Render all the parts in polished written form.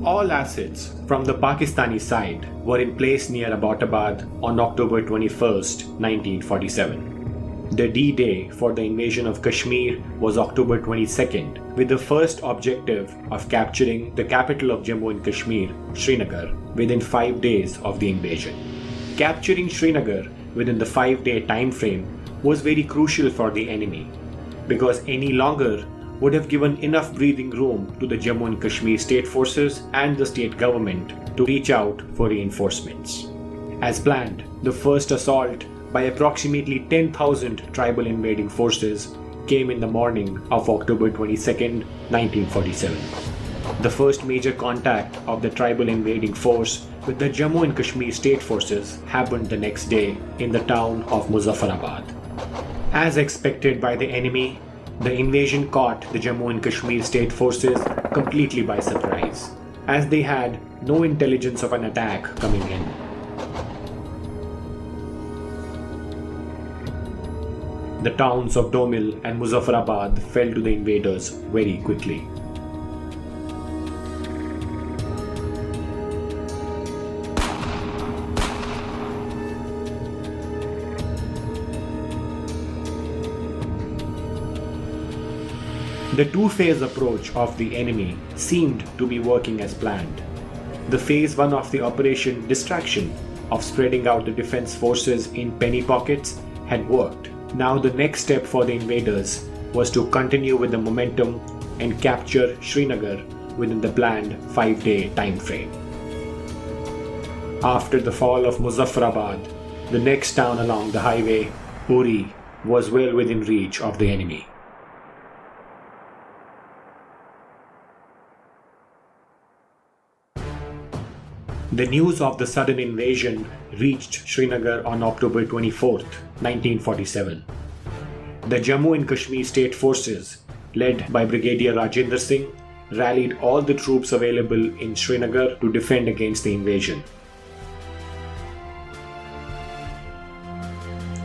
All assets from the Pakistani side were in place near Abbottabad on October 21st, 1947. The D-Day for the invasion of Kashmir was October 22nd, with the first objective of capturing the capital of Jammu and Kashmir, Srinagar, within 5 days of the invasion. Capturing Srinagar within the 5-day time frame was very crucial for the enemy, because any longer would have given enough breathing room to the Jammu and Kashmir state forces and the state government to reach out for reinforcements. As planned, the first assault by approximately 10,000 tribal invading forces came in the morning of October 22, 1947. The first major contact of the tribal invading force with the Jammu and Kashmir state forces happened the next day in the town of Muzaffarabad. As expected by the enemy, the invasion caught the Jammu and Kashmir state forces completely by surprise, as they had no intelligence of an attack coming in. The towns of Domil and Muzaffarabad fell to the invaders very quickly. The two-phase approach of the enemy seemed to be working as planned. The phase 1 of the operation distraction of spreading out the defense forces in penny pockets had worked. Now the next step for the invaders was to continue with the momentum and capture Srinagar within the planned 5-day time frame. After the fall of Muzaffarabad, the next town along the highway, Uri, was well within reach of the enemy. The news of the sudden invasion reached Srinagar on October 24th, 1947. The Jammu and Kashmir state forces, led by Brigadier Rajendra Singh, rallied all the troops available in Srinagar to defend against the invasion.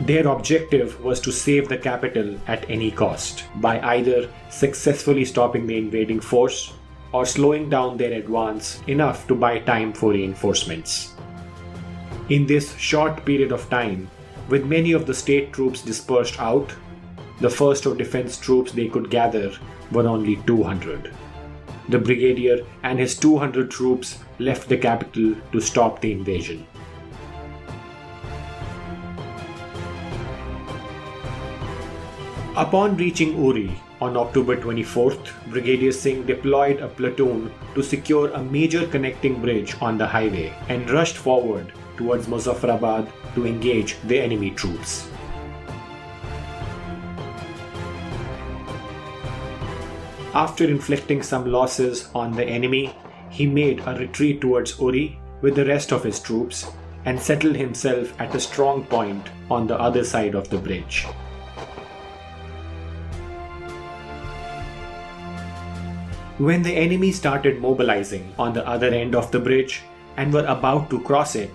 Their objective was to save the capital at any cost, by either successfully stopping the invading force or slowing down their advance enough to buy time for reinforcements. In this short period of time, with many of the state troops dispersed out, the first of defense troops they could gather were only 200. The brigadier and his 200 troops left the capital to stop the invasion. Upon reaching Uri on October 24th, Brigadier Singh deployed a platoon to secure a major connecting bridge on the highway and rushed forward towards Muzaffarabad to engage the enemy troops. After inflicting some losses on the enemy, he made a retreat towards Uri with the rest of his troops and settled himself at a strong point on the other side of the bridge. When the enemy started mobilizing on the other end of the bridge and were about to cross it,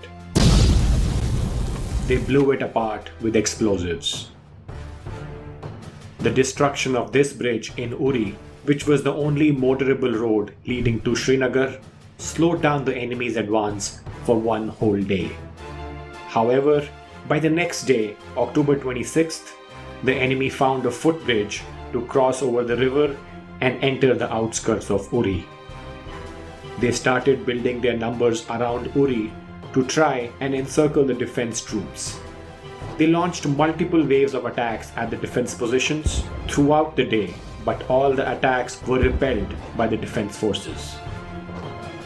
they blew it apart with explosives. The destruction of this bridge in Uri, which was the only motorable road leading to Srinagar, slowed down the enemy's advance for one whole day. However, by the next day, October 26th, the enemy found a footbridge to cross over the river and enter the outskirts of Uri. They started building their numbers around Uri to try and encircle the defense troops. They launched multiple waves of attacks at the defense positions throughout the day, but all the attacks were repelled by the defense forces.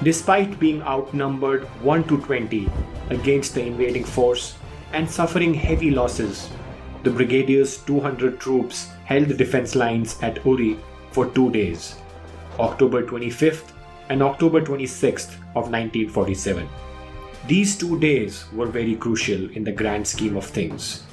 Despite being outnumbered 1 to 20 against the invading force and suffering heavy losses, the brigadier's 200 troops held the defense lines at Uri for 2 days, October 25th and October 26th of 1947. These 2 days were very crucial in the grand scheme of things,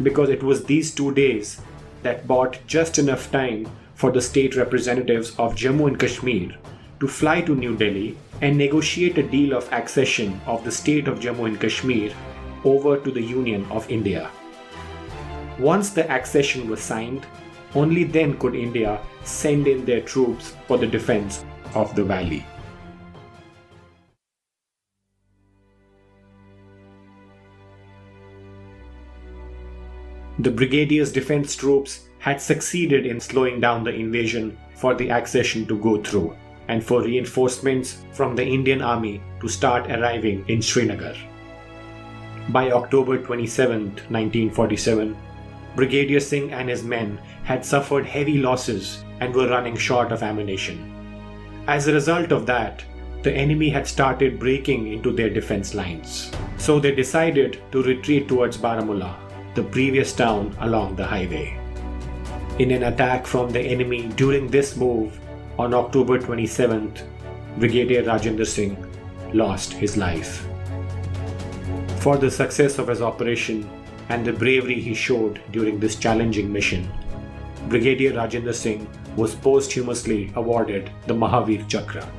because it was these 2 days that bought just enough time for the state representatives of Jammu and Kashmir to fly to New Delhi and negotiate a deal of accession of the state of Jammu and Kashmir over to the Union of India. Once the accession was signed, only then could India send in their troops for the defense of the valley. The brigadier's defense troops had succeeded in slowing down the invasion for the accession to go through and for reinforcements from the Indian army to start arriving in Srinagar. By October 27, 1947, Brigadier Singh and his men had suffered heavy losses and were running short of ammunition. As a result of that, the enemy had started breaking into their defense lines. So they decided to retreat towards Baramulla, the previous town along the highway. In an attack from the enemy during this move, on October 27th, Brigadier Rajendra Singh lost his life. For the success of his operation and the bravery he showed during this challenging mission, Brigadier Rajendra Singh was posthumously awarded the Mahavir Chakra,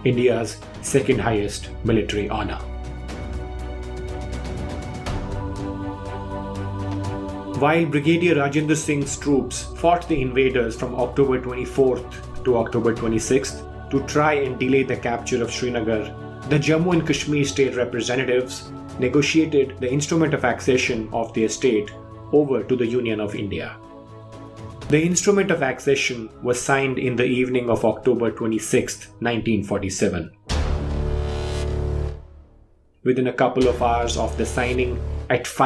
India's second highest military honor. While Brigadier Rajendra Singh's troops fought the invaders from October 24th to October 26th to try and delay the capture of Srinagar, the Jammu and Kashmir state representatives negotiated the instrument of accession of their state over to the Union of India. The instrument of accession was signed in the evening of October 26, 1947. Within a couple of hours of the signing, at 5